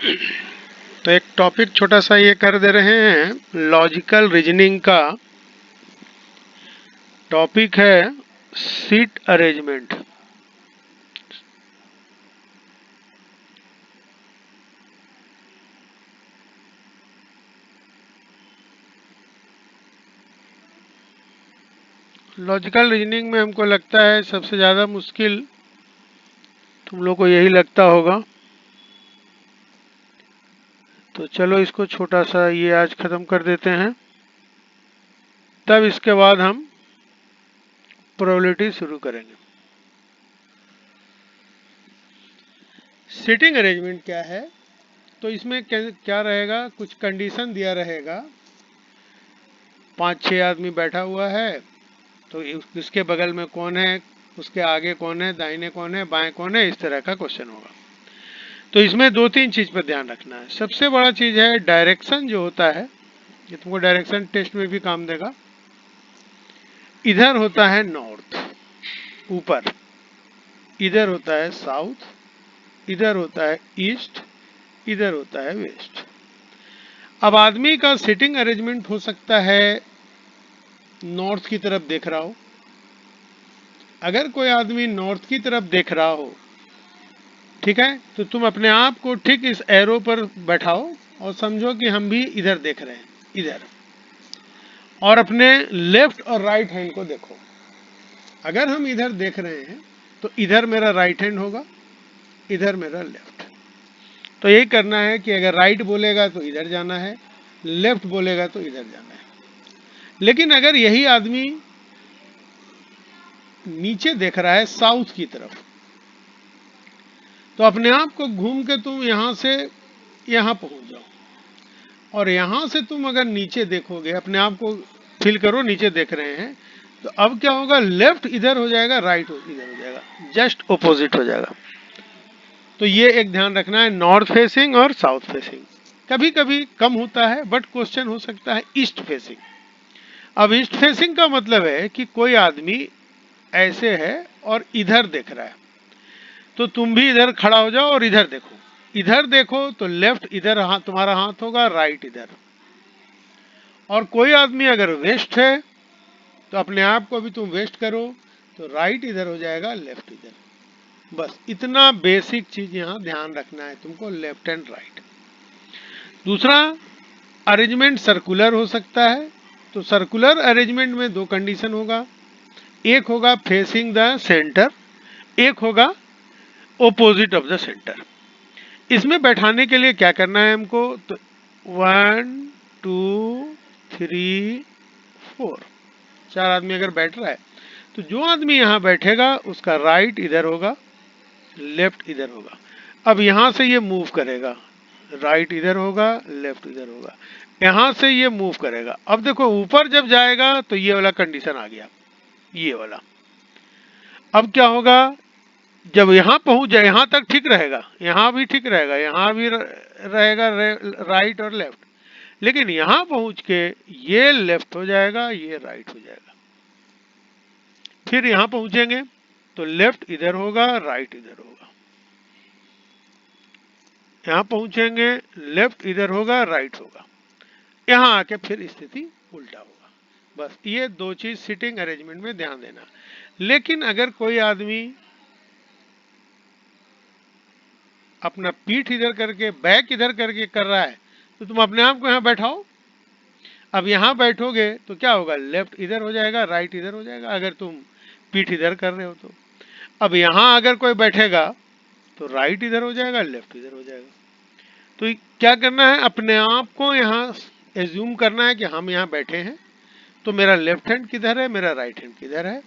तो एक टॉपिक छोटा सा ये कर दे रहे हैं, लॉजिकल रीजनिंग का टॉपिक है सीट अरेंजमेंट। लॉजिकल रीजनिंग में हमको लगता है सबसे ज़्यादा मुश्किल तुम लोग को यही लगता होगा। तो चलो इसको छोटा सा ये आज ख़त्म कर देते हैं, तब इसके बाद हम प्रोबेबिलिटी शुरू करेंगे। सीटिंग अरेंजमेंट क्या है? तो इसमें क्या रहेगा, कुछ कंडीशन दिया रहेगा। 5-6 आदमी बैठा हुआ है, तो इसके बगल में कौन है, उसके आगे कौन है, दाहिने कौन है, बाएं कौन है, इस तरह का क्वेश्चन होगा। तो इसमें 2-3 चीज पर ध्यान रखना है। सबसे बड़ा चीज है डायरेक्शन जो होता है, ये तुमको डायरेक्शन टेस्ट में भी काम देगा। इधर होता है नॉर्थ ऊपर, इधर होता है साउथ, इधर होता है ईस्ट, इधर होता है वेस्ट। अब आदमी का सिटिंग अरेंजमेंट हो सकता है नॉर्थ की तरफ देख रहा हो। अगर कोई आदमी नॉर्थ की तरफ देख रहा हो, ठीक है, तो तुम अपने आप को ठीक इस एरो पर बैठाओ और समझो कि हम भी इधर देख रहे हैं, इधर, और अपने लेफ्ट और राइट हैंड को देखो। अगर हम इधर देख रहे हैं तो इधर मेरा राइट हैंड होगा, इधर मेरा लेफ्ट। तो यही करना है कि अगर राइट बोलेगा तो इधर जाना है, लेफ्ट बोलेगा तो इधर जाना है। लेकिन अगर यही आदमी नीचे देख रहा है साउथ की तरफ, तो अपने आप को घूम के तुम यहां से यहां पहुंच जाओ, और यहां से तुम अगर नीचे देखोगे, अपने आप को फील करो नीचे देख रहे हैं, तो अब क्या होगा, लेफ्ट इधर हो जाएगा, राइट इधर हो जाएगा, जस्ट ऑपोजिट हो जाएगा। तो ये एक ध्यान रखना है, नॉर्थ फेसिंग और साउथ फेसिंग। कभी कभी कम होता है, बट क्वेश्चन हो सकता है ईस्ट फेसिंग। अब ईस्ट फेसिंग का मतलब है कि कोई आदमी ऐसे है और इधर देख रहा है, तो तुम भी इधर खड़ा हो जाओ और इधर देखो। इधर देखो तो लेफ्ट इधर हाथ, तुम्हारा हाथ होगा, राइट इधर। और कोई आदमी अगर वेस्ट है तो अपने आप को भी तुम वेस्ट करो, तो राइट इधर हो जाएगा, लेफ्ट इधर। बस इतना बेसिक चीज यहाँ ध्यान रखना है तुमको, लेफ्ट एंड राइट। दूसरा, अरेंजमेंट सर्कुलर हो सकता है। तो सर्कुलर अरेंजमेंट में 2 कंडीशन होगा, एक होगा फेसिंग द सेंटर, एक होगा ओपोजिट ऑफ द सेंटर। इसमें बैठाने के लिए क्या करना है हमको, तो 1 2 3 4, 4 आदमी अगर बैठ रहा है, तो जो आदमी यहाँ बैठेगा उसका राइट इधर होगा, लेफ्ट इधर होगा। अब यहाँ से ये मूव करेगा, राइट इधर होगा, लेफ्ट इधर होगा। यहाँ से ये मूव करेगा। अब देखो ऊपर जब जाएगा तो ये वाला कंडीशन आ गया, ये वाला। अब क्या होगा, जब यहाँ पहुंच जाए, यहाँ तक ठीक रहेगा, यहाँ भी ठीक रहेगा, यहाँ भी रहेगा राइट और लेफ्ट, लेकिन यहाँ पहुंच के ये लेफ्ट हो जाएगा, ये राइट हो जाएगा। फिर यहाँ पहुंचेंगे तो लेफ्ट इधर होगा, राइट इधर होगा। यहाँ पहुंचेंगे, लेफ्ट इधर होगा, राइट होगा। यहाँ आके फिर स्थिति उल्टा होगा। बस ये 2 चीज सिटिंग अरेंजमेंट में ध्यान देना। लेकिन अगर कोई आदमी अपना पीठ इधर करके, बैक इधर करके कर रहा है, तो तुम अपने आप को यहाँ बैठाओ। अब यहाँ बैठोगे तो क्या होगा, लेफ्ट इधर हो जाएगा, राइट इधर हो जाएगा, अगर तुम पीठ इधर कर रहे हो तो। अब यहाँ अगर कोई बैठेगा तो राइट इधर हो जाएगा, लेफ्ट इधर हो जाएगा। तो क्या करना है, अपने आप को यहाँ एज्यूम करना है कि हम यहाँ बैठे हैं, तो मेरा लेफ्ट हैंड किधर है, मेरा राइट हैंड किधर है,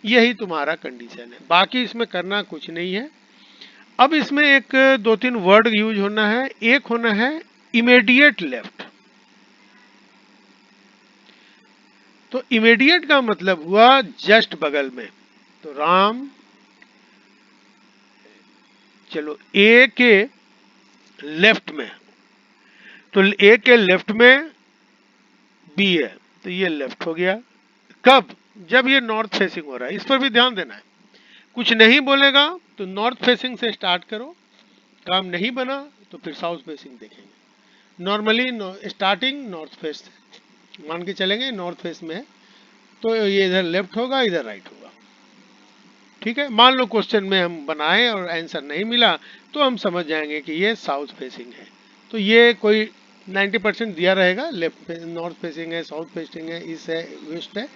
यही तुम्हारा कंडीशन है। बाकी इसमें करना कुछ नहीं है। अब इसमें एक 2-3 वर्ड यूज होना है। एक होना है इमीडिएट लेफ्ट। तो इमीडिएट का मतलब हुआ जस्ट बगल में। तो राम, चलो ए के लेफ्ट में, तो ए के लेफ्ट में बी है, तो ये लेफ्ट हो गया। कब, जब ये नॉर्थ फेसिंग हो रहा है, इस पर भी ध्यान देना है। कुछ नहीं बोलेगा तो नॉर्थ फेसिंग से स्टार्ट करो, काम नहीं बना तो फिर साउथ फेसिंग देखेंगे। नॉर्मली स्टार्टिंग नॉर्थ फेस मान के चलेंगे, नॉर्थ फेस में है तो ये इधर लेफ्ट होगा, इधर राइट होगा। ठीक है, मान लो क्वेश्चन में हम बनाए और आंसर नहीं मिला तो हम समझ जाएंगे कि ये साउथ फेसिंग है। तो ये कोई 90% दिया रहेगा, लेफ्ट नॉर्थ फेसिंग है, साउथ फेसिंग है, ईस्ट है, वेस्ट है।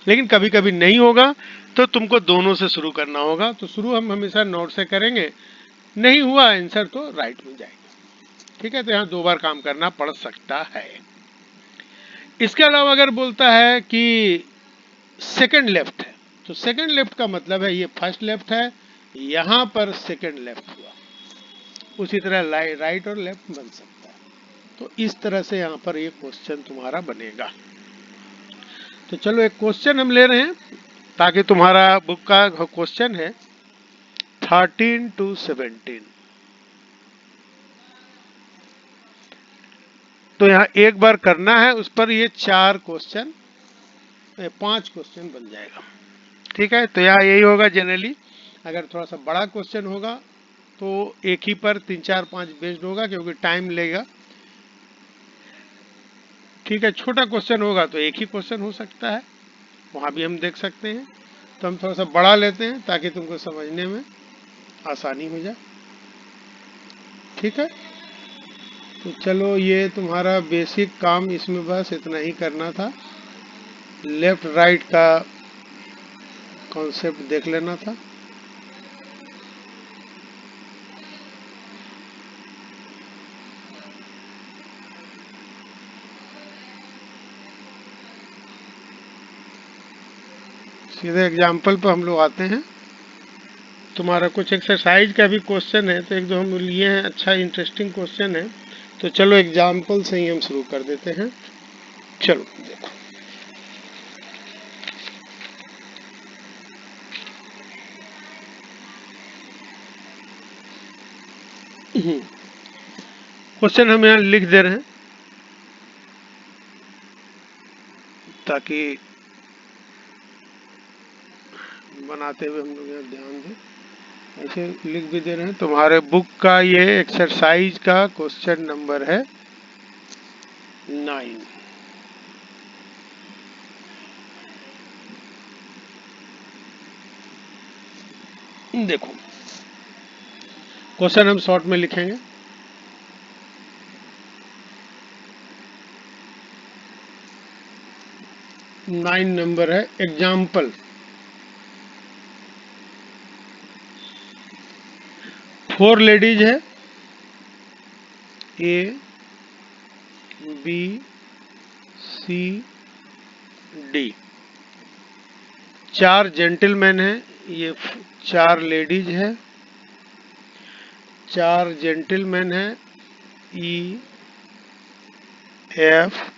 लेकिन कभी कभी नहीं होगा तो तुमको दोनों से शुरू करना होगा। तो शुरू हम हमेशा नॉर्थ से करेंगे, नहीं हुआ आंसर तो राइट में जाएंगे। ठीक है, तो यहाँ 2 बार काम करना पड़ सकता है। इसके अलावा अगर बोलता है कि सेकंड लेफ्ट है, तो सेकंड लेफ्ट का मतलब है ये फर्स्ट लेफ्ट है, यहां पर सेकंड लेफ्ट हुआ। उसी तरह राइट और लेफ्ट बन सकता है। तो इस तरह से यहां पर ये क्वेश्चन तुम्हारा बनेगा। तो चलो एक क्वेश्चन हम ले रहे हैं ताकि तुम्हारा बुक का क्वेश्चन है 13 to 17। तो यहाँ एक बार करना है, उस पर ये 4 क्वेश्चन 5 क्वेश्चन बन जाएगा। ठीक है, तो यहाँ यही होगा जनरली। अगर थोड़ा सा बड़ा क्वेश्चन होगा तो एक ही पर 3 4 5 बेस्ड होगा क्योंकि टाइम लेगा। ठीक है, छोटा क्वेश्चन होगा तो एक ही क्वेश्चन हो सकता है, वहां भी हम देख सकते हैं। तो हम थोड़ा सा बड़ा लेते हैं ताकि तुमको समझने में आसानी हो जाए। ठीक है, तो चलो ये तुम्हारा बेसिक काम इसमें बस इतना ही करना था। लेफ्ट राइट का कॉन्सेप्ट देख लेना था। सीधे एग्जाम्पल पर हम लोग आते हैं। तुम्हारा कुछ एक्सरसाइज का भी क्वेश्चन है, तो एक दो हम लिए हैं, अच्छा इंटरेस्टिंग क्वेश्चन है। तो चलो एग्जाम्पल से ही हम शुरू कर देते हैं। चलो देखो, क्वेश्चन हम यहाँ लिख दे रहे हैं ताकि बनाते हुए हम लोग यहाँ ध्यान दें। ऐसे लिख भी दे रहे हैं। तुम्हारे बुक का ये एक्सरसाइज का क्वेश्चन नंबर है 9। देखो क्वेश्चन हम शॉर्ट में लिखेंगे। नाइन नंबर है, एग्जाम्पल। 4 लेडीज है, A B C D. 4 gentleman है, ये 4 लेडीज है। 4 जेंटलमैन है, E F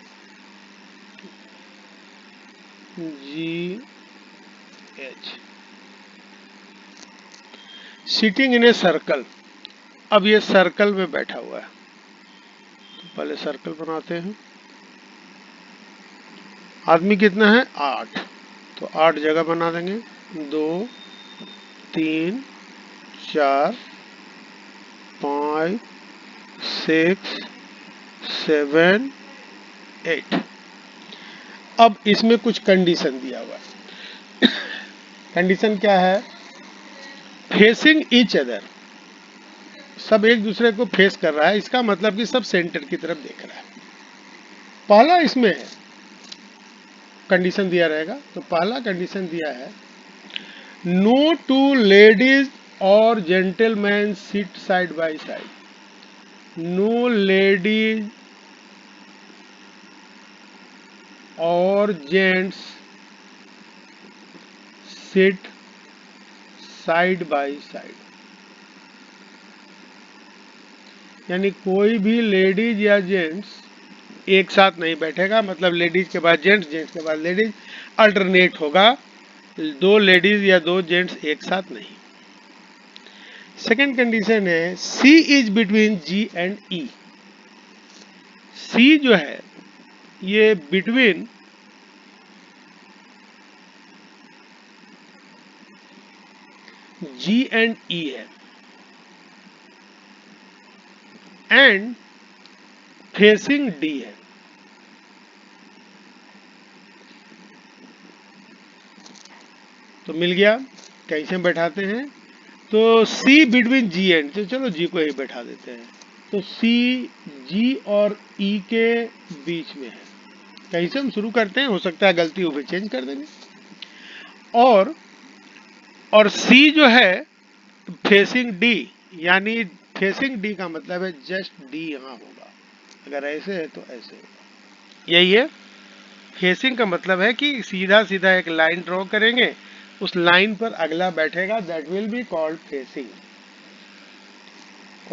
G H. Sitting in a circle. अब ये सर्कल में बैठा हुआ है, तो पहले सर्कल बनाते हैं। आदमी कितना है? 8। तो 8 जगह बना देंगे, 2 3 4 5 6 7 8। अब इसमें कुछ कंडीशन दिया हुआ है। कंडीशन क्या है? फेसिंग ईच अदर, सब एक दूसरे को फेस कर रहा है, इसका मतलब कि सब सेंटर की तरफ देख रहा है। पहला इसमें है कंडीशन दिया रहेगा, तो पहला कंडीशन दिया है नो टू लेडीज और gentleman sit side by side. No ladies और gents sit side by side. यानी कोई भी लेडीज या जेंट्स एक साथ नहीं बैठेगा, मतलब लेडीज के बाद जेंट्स, जेंट्स के बाद लेडीज, अल्टरनेट होगा। 2 लेडीज या 2 जेंट्स एक साथ नहीं। सेकेंड कंडीशन है सी इज बिटवीन जी एंड ई। सी जो है ये बिटवीन जी एंड ई है। एंड फेसिंग डी है। तो मिल गया। कैसे बैठाते हैं? तो सी बिटवीन जी एंड, तो चलो जी को ही बैठा देते हैं। तो सी जी और ई के बीच में है। कैसे हम शुरू करते हैं, हो सकता है गलती हो, फिर चेंज कर देंगे। और सी जो है फेसिंग डी, यानी फेसिंग डी का मतलब है जस्ट डी यहाँ होगा। अगर ऐसे है तो ऐसे होगा, यही है। फेसिंग का मतलब है कि सीधा सीधा एक लाइन ड्रॉ करेंगे, उस लाइन पर अगला बैठेगा, that will be called facing.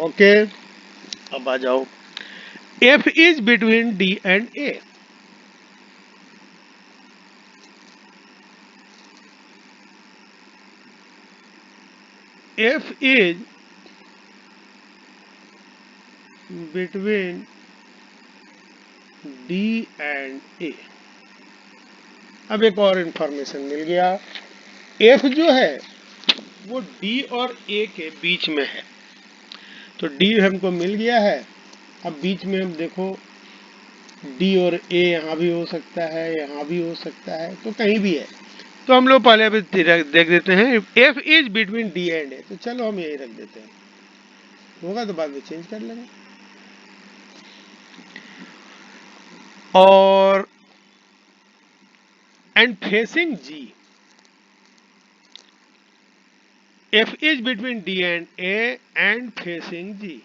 Okay, अब आ जाओ। F is between D and A. F is between D and A. अब एक और इंफॉर्मेशन मिल गया। एफ जो है वो डी और ए के बीच में है। तो डी हमको मिल गया है। अब बीच में हम देखो, डी और ए यहाँ भी हो सकता है, यहाँ भी हो सकता है, तो कहीं भी है। तो हम लोग पहले अभी देख देते हैं। F is between D and A, तो चलो हम यही रख देते हैं, होगा तो बाद में चेंज कर लेंगे। और and facing G, F is between D and A and facing G,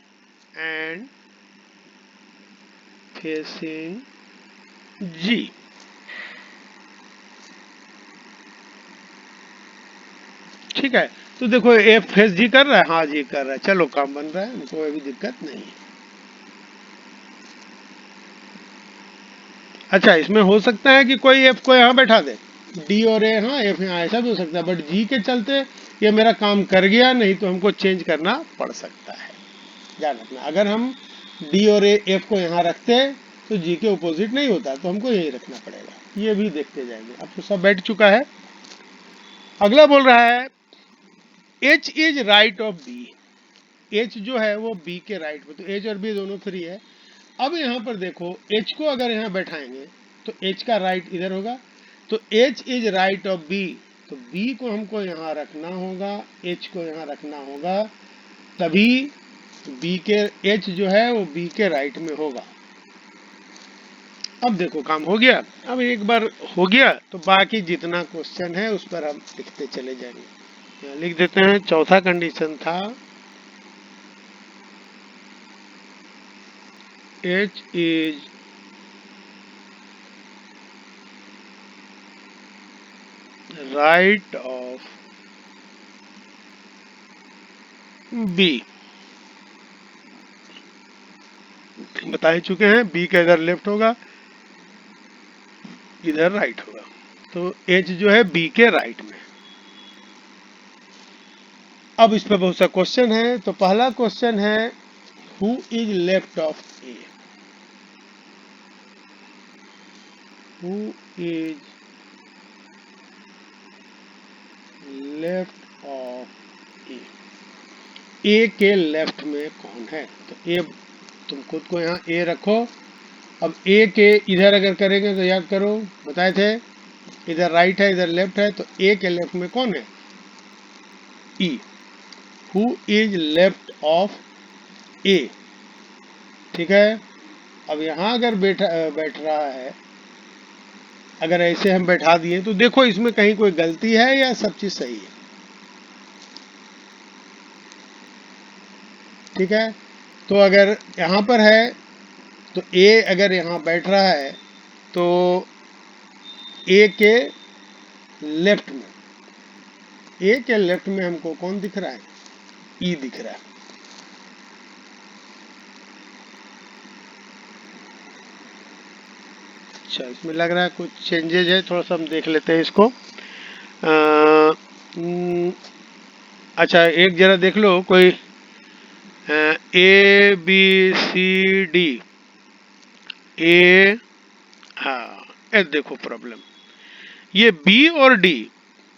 and facing G. ठीक है, तो देखो एफ फेस जी कर रहा है, हाँ जी कर रहा है, चलो काम बन रहा है, कोई भी दिक्कत नहीं है। अच्छा, इसमें हो सकता है कि कोई एफ को यहाँ बैठा दे, डी और ए, हाँ एफ यहाँ, ऐसा भी हो सकता है, बट जी के चलते ये मेरा काम कर गया, नहीं तो हमको चेंज करना पड़ सकता है। ध्यान रखना, अगर हम डी और ए एफ को यहाँ रखते तो जी के अपोजिट नहीं होता, तो हमको यही रखना पड़ेगा। ये भी देखते जाएंगे। अब तो सब बैठ चुका है। अगला बोल रहा है H is right of B. H जो है वो बी के राइट में, तो एच और बी दोनों फ्री है। अब यहाँ पर देखो, एच को अगर यहाँ बैठाएंगे तो एच का राइट इधर होगा, तो H is right of B, तो बी को हमको यहाँ रखना होगा, एच को यहाँ रखना होगा, तभी बी के एच जो है वो बी के राइट में होगा। अब देखो काम हो गया। अब एक बार हो गया तो बाकी जितना क्वेश्चन है उस पर हम लिखते चले जाएंगे। यहाँ लिख देते हैं। चौथा कंडीशन था H is right of B. बता ही चुके हैं, बी का इधर लेफ्ट होगा, इधर राइट होगा, तो एच जो है बी के राइट में। अब इस पर बहुत सा क्वेश्चन है। तो पहला क्वेश्चन है who is left of A. Who is left of A. A के लेफ्ट में कौन है? तो ए, तुम खुद को यहाँ ए रखो। अब ए के इधर अगर करेंगे तो याद करो, बताए थे इधर राइट है इधर लेफ्ट है, तो ए के लेफ्ट में कौन है? ई। Who is left of A. ठीक है, अब यहाँ अगर बैठ रहा है, अगर ऐसे हम बैठा दिए तो देखो इसमें कहीं कोई गलती है या सब चीज सही है? ठीक है, तो अगर यहाँ पर है तो ए अगर यहाँ बैठ रहा है तो ए के लेफ्ट में, ए के लेफ्ट में हमको कौन दिख रहा है? ई दिख रहा है। अच्छा, इसमें लग रहा है कुछ चेंजेज है, थोड़ा सा हम देख लेते हैं इसको। अच्छा, एक जरा देख लो, कोई ए बी सी डी, ए, हाँ ये देखो प्रॉब्लम, ये बी और डी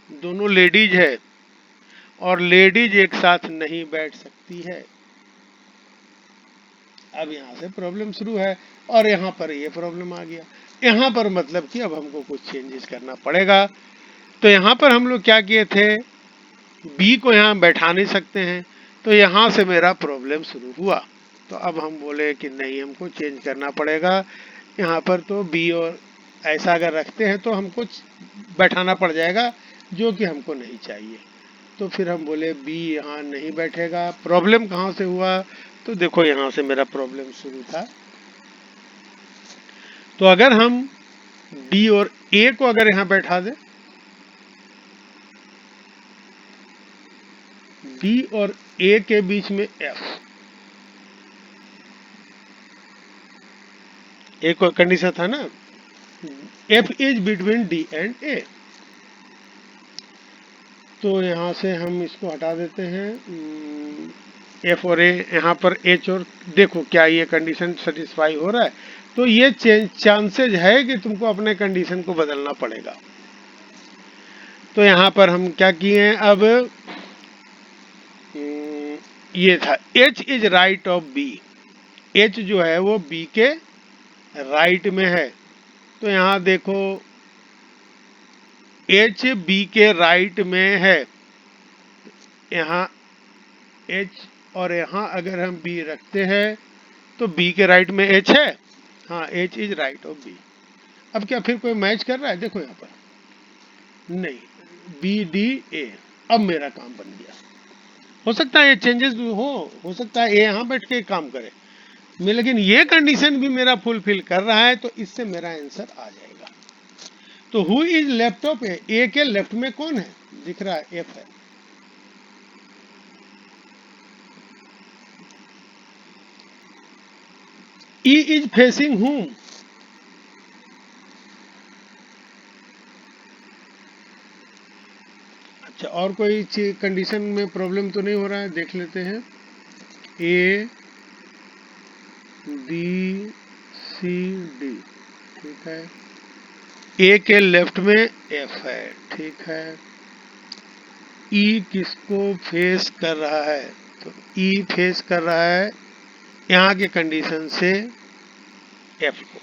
दोनों लेडीज है, और लेडीज एक साथ नहीं बैठ सकती है। अब यहाँ से प्रॉब्लम शुरू है और यहाँ पर ये प्रॉब्लम आ गया। यहाँ पर मतलब कि अब हमको कुछ चेंजेस करना पड़ेगा। तो यहाँ पर हम लोग क्या किए थे, बी को यहाँ बैठा नहीं सकते हैं, तो यहाँ से मेरा प्रॉब्लम शुरू हुआ। तो अब हम बोले कि नहीं, हमको चेंज करना पड़ेगा यहाँ पर। तो बी और ऐसा अगर रखते हैं तो हमको बैठाना पड़ जाएगा, जो कि हमको नहीं चाहिए। तो फिर हम बोले बी यहाँ नहीं बैठेगा। प्रॉब्लम कहाँ से हुआ, तो देखो यहाँ से मेरा प्रॉब्लम शुरू था। तो अगर हम डी और ए को अगर यहाँ बैठा दें, डी और ए के बीच में एफ, एक कंडीशन था ना, F is between D and A. तो यहाँ से हम इसको हटा देते हैं, एफ और ए, यहाँ पर एच, और देखो क्या ये कंडीशन सेटिस्फाई हो रहा है। तो ये चांसेज है कि तुमको अपने कंडीशन को बदलना पड़ेगा। तो यहाँ पर हम क्या किए हैं, अब ये था H is right of B, H जो है वो बी के राइट में है। तो यहाँ देखो एच बी के राइट में है, यहाँ एच, और यहाँ अगर हम बी रखते हैं तो बी के राइट में एच है। हाँ, H is right of B. अब क्या फिर कोई मैच कर रहा है, देखो यहाँ पर नहीं, बी डी ए। अब मेरा काम बन गया। हो सकता है ये चेंजेस हो सकता है ए यहाँ बैठ के काम करे, लेकिन ये कंडीशन भी मेरा फुलफिल कर रहा है, तो इससे मेरा आंसर आ जाएगा। तो who is left of A, A के लेफ्ट में कौन है, दिख रहा है एफ है। ई इज फेसिंग हुम, अच्छा और कोई कंडीशन में प्रॉब्लम तो नहीं हो रहा है, देख लेते हैं। ए बी सी डी, ठीक है, ए के लेफ्ट में एफ है, ठीक है। ई किसको फेस कर रहा है, तो ई फेस कर रहा है यहाँ के कंडीशन से एफ को।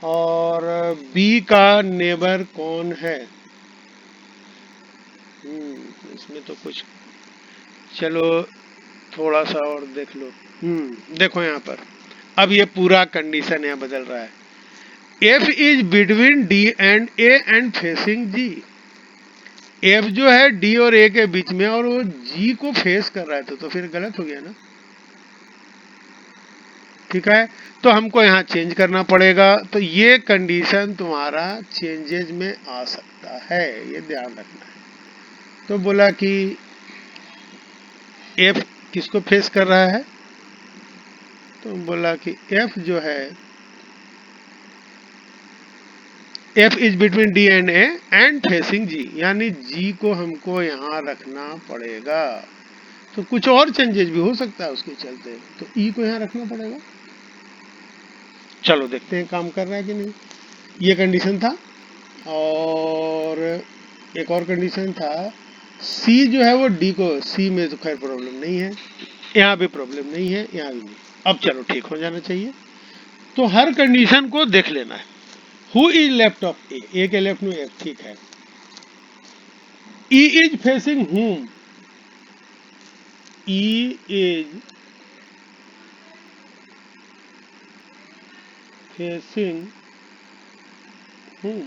और बी का नेबर कौन है, इसमें तो कुछ, चलो थोड़ा सा और देख लो। देखो यहाँ पर अब ये पूरा कंडीशन यहाँ बदल रहा है। F is between D and A and facing G, F जो है डी और ए के बीच में और वो जी को फेस कर रहा है, तो फिर गलत हो गया ना, ठीक है। तो हमको यहाँ चेंज करना पड़ेगा। तो ये कंडीशन तुम्हारा चेंजेज में आ सकता है, ये ध्यान रखना है। तो बोला कि एफ किसको फेस कर रहा है, तो बोला कि एफ जो है, F is between D and A and facing G, यानी जी को हमको यहाँ रखना पड़ेगा। तो कुछ और चेंजेस भी हो सकता है उसके चलते, तो ई को यहाँ रखना पड़ेगा। चलो देखते हैं काम कर रहा है कि नहीं। ये कंडीशन था, और एक और कंडीशन था, सी जो है वो डी को, सी में तो खैर प्रॉब्लम नहीं है, यहाँ भी प्रॉब्लम नहीं है, यहाँ भी नहीं। अब चलो ठीक हो जाना चाहिए। तो हर कंडीशन को देख लेना है। Who is left of A, A के लेफ्ट में एफ, ठीक है। ई इज फेसिंग हुम, ई इज फेसिंग हुम,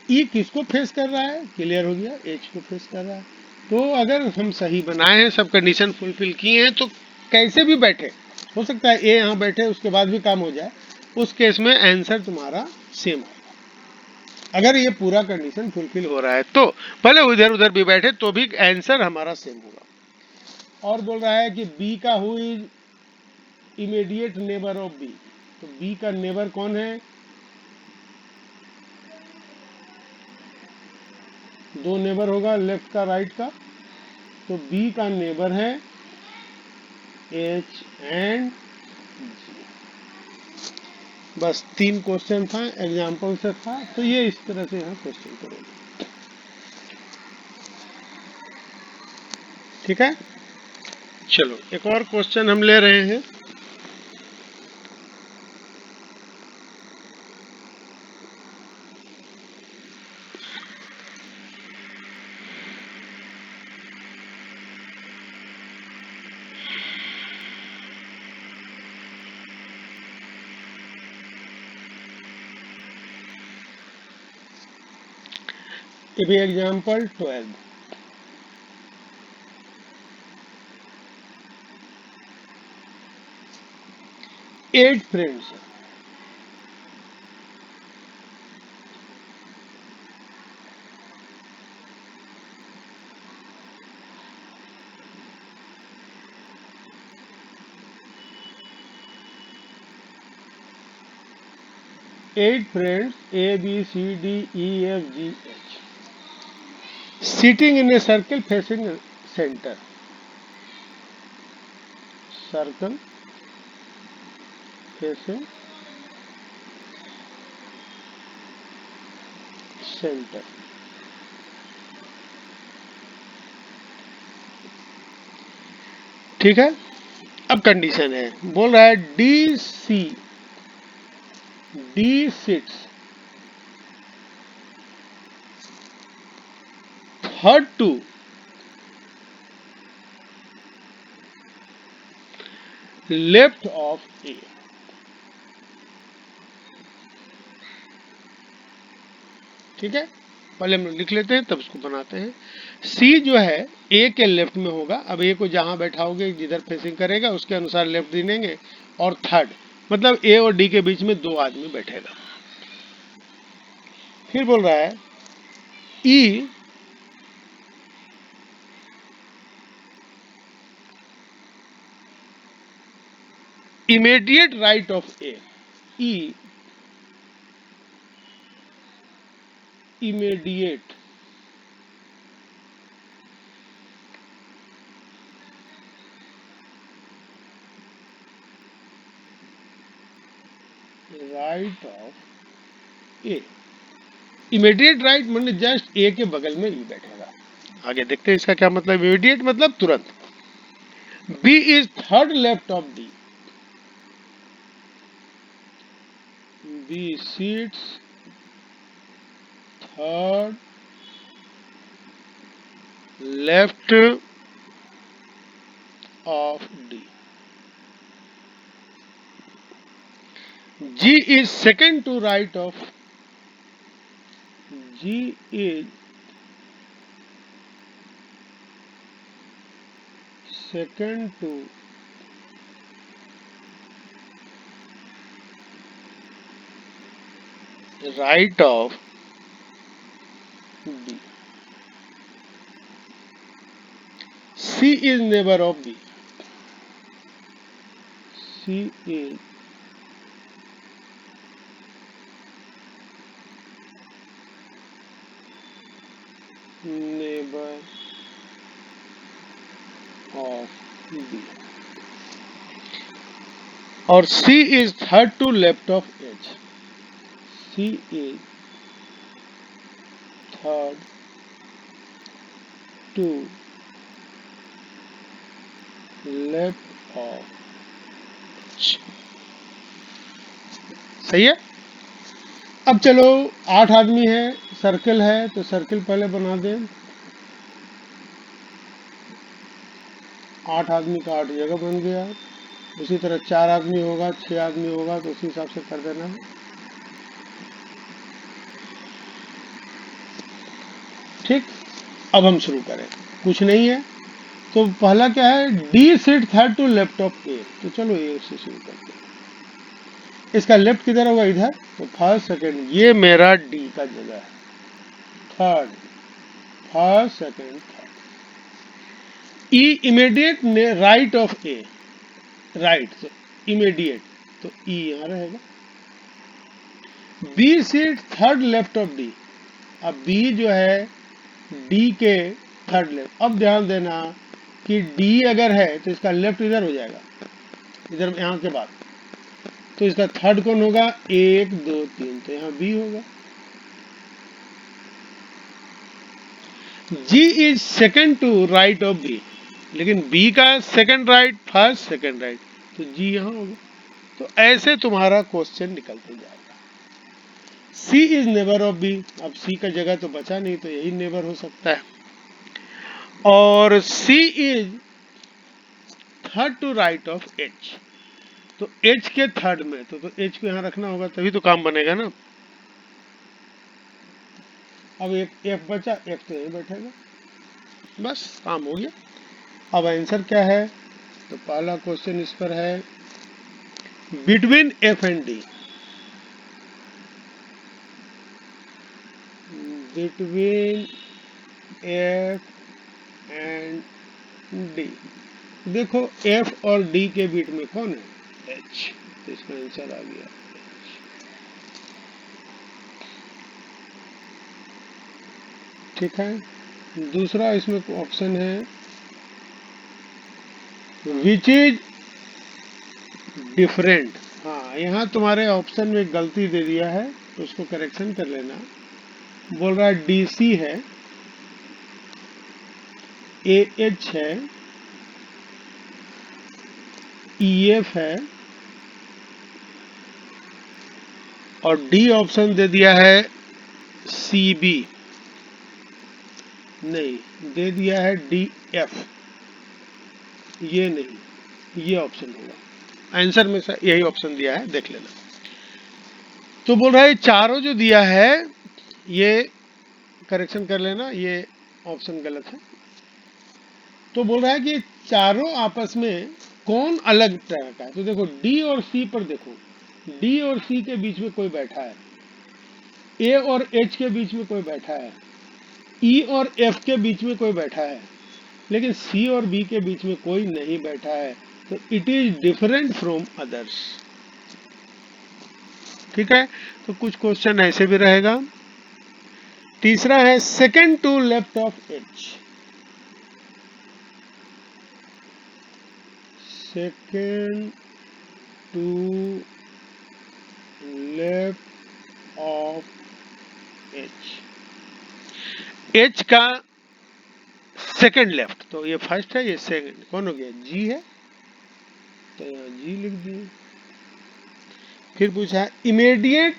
ई किसको फेस कर रहा है, क्लियर हो गया, एच को फेस कर रहा है। तो अगर हम सही बनाए हैं, सब कंडीशन फुलफिल किए हैं, तो कैसे भी बैठे, हो सकता है ए यहाँ बैठे उसके बाद भी काम हो जाए, उस केस में आंसर तुम्हारा सेम आएगा। अगर ये पूरा कंडीशन फुलफिल हो रहा है तो भले उधर उधर भी बैठे तो भी आंसर हमारा सेम होगा। और बोल रहा है कि बी का who is immediate neighbour of B, तो बी का नेबर कौन है, दो नेबर होगा, लेफ्ट का राइट का। तो बी का नेबर है एच एंड जी। बस 3 क्वेश्चन था, एग्जाम्पल से था, तो ये इस तरह से यहाँ क्वेश्चन करेंगे, ठीक है। चलो एक और क्वेश्चन हम ले रहे हैं। ये भी example 12। 8 friends. 8 friends A, B, C, D, E, F, G, H sitting in a circle facing center. Circle facing center. ठीक है। अब कंडीशन है, बोल रहा है D sits third to left of A. ठीक है, पहले हम लिख लेते हैं तब उसको बनाते हैं। सी जो है ए के लेफ्ट में होगा। अब ए को जहां बैठाओगे जिधर फेसिंग करेगा उसके अनुसार लेफ्ट गिनेंगे। और थर्ड मतलब ए और डी के बीच में 2 आदमी बैठेगा। फिर बोल रहा है E immediate right of A. E immediate right of A. Immediate right मतलब जस्ट ए के बगल में ई बैठेगा। आगे देखते हैं इसका क्या मतलब। इमीडिएट मतलब तुरंत। B is third left of D. B seats third left of D. G is second to right of. G is second to right of D. C is neighbor of B. C is neighbor of B. और C is third to left of H. C is third to left of H. सही है। अब चलो 8 आदमी है, circle है तो circle पहले बना दें। 8 आदमी का 8 जगह बन गया। उसी तरह 4 आदमी होगा, 6 आदमी होगा तो उसी हिसाब से कर देना है। ठीक, अब हम शुरू करें। कुछ नहीं है तो पहला क्या है, D seat third to left of A. तो चलो ए से शुरू करते हैं। इसका लेफ्ट किधर होगा, इधर। तो फर्स्ट सेकंड ये मेरा डी का जगह है। Third first second third. E immediate right of A. Right तो इमीडिएट तो ई यहां रहेगा। B seat third left of D. अब बी जो है डी के थर्ड लेफ्ट। अब ध्यान देना कि डी अगर है तो इसका लेफ्ट इधर हो जाएगा, इधर यहां के बाद। तो इसका थर्ड कौन होगा, 1 2 3, तो यहां बी होगा। G is second to right of B. लेकिन बी का second right, first second right, तो जी यहाँ होगा। तो ऐसे तुम्हारा क्वेश्चन निकलते जाएगा। सी इज नेबर ऑफ बी, अब सी का जगह तो बचा नहीं, तो यही नेबर हो सकता है। और C is third to right of H, तो एच के थर्ड में, तो एच को यहाँ रखना होगा, तभी तो काम बनेगा ना। अब एक एफ बचा, एफ तो यहीं बैठेगा, बस काम हो गया। अब आंसर क्या है, तो पहला क्वेश्चन इस पर है, between F and D, between F and D, देखो एफ और डी के बीच में कौन है, एच, तो इसका आंसर आ गया। ठीक है, दूसरा इसमें ऑप्शन है, विच इज डिफरेंट। हाँ, यहाँ तुम्हारे ऑप्शन में गलती दे दिया है, तो उसको करेक्शन कर लेना। बोल रहा है डीसी है, एएच है, ईएफ है, और डी ऑप्शन दे दिया है सीबी, नहीं दे दिया है डीएफ, ये नहीं, ये ऑप्शन होगा आंसर में से, यही ऑप्शन दिया है, देख लेना। तो बोल रहा है चारों जो दिया है, ये करेक्शन कर लेना, ये ऑप्शन गलत है। तो बोल रहा है कि चारों आपस में कौन अलग तरह का है, तो देखो डी और सी पर देखो, डी और सी के बीच में कोई बैठा है, ए और एच के बीच में कोई बैठा है, ई और एफ के बीच में कोई बैठा है, लेकिन सी और बी के बीच में कोई नहीं बैठा है, तो it is different from others. ठीक है, तो कुछ क्वेश्चन ऐसे भी रहेगा। तीसरा है, second to left of H, second to left of H, H का सेकंड लेफ्ट, तो ये फर्स्ट है, ये सेकंड, कौन हो गया, जी है, तो यहाँ जी लिख दिए। फिर पूछा है इमीडिएट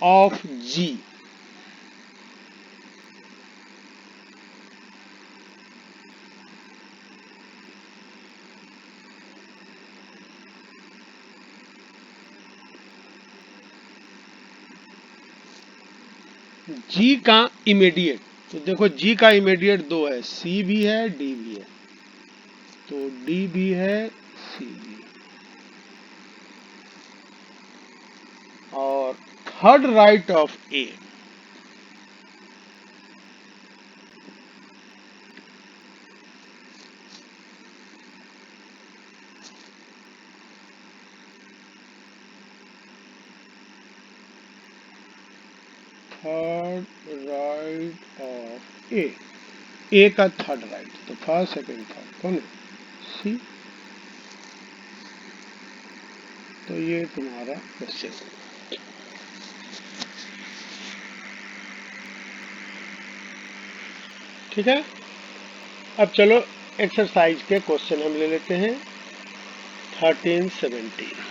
ऑफ जी, जी का इमीडिएट, तो देखो जी का इमीडिएट दो है, सी भी है डी भी है, तो डी भी है सी भी, और third right of A, third right of A का थर्ड राइट, तो फर्स्ट सेकंड थर्ड कौन है, सी, तो ये तुम्हारा क्वेश्चन। ठीक है, अब चलो एक्सरसाइज के क्वेश्चन हम ले लेते हैं 13-17।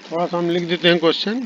थोड़ा सा हम लिख देते हैं क्वेश्चन।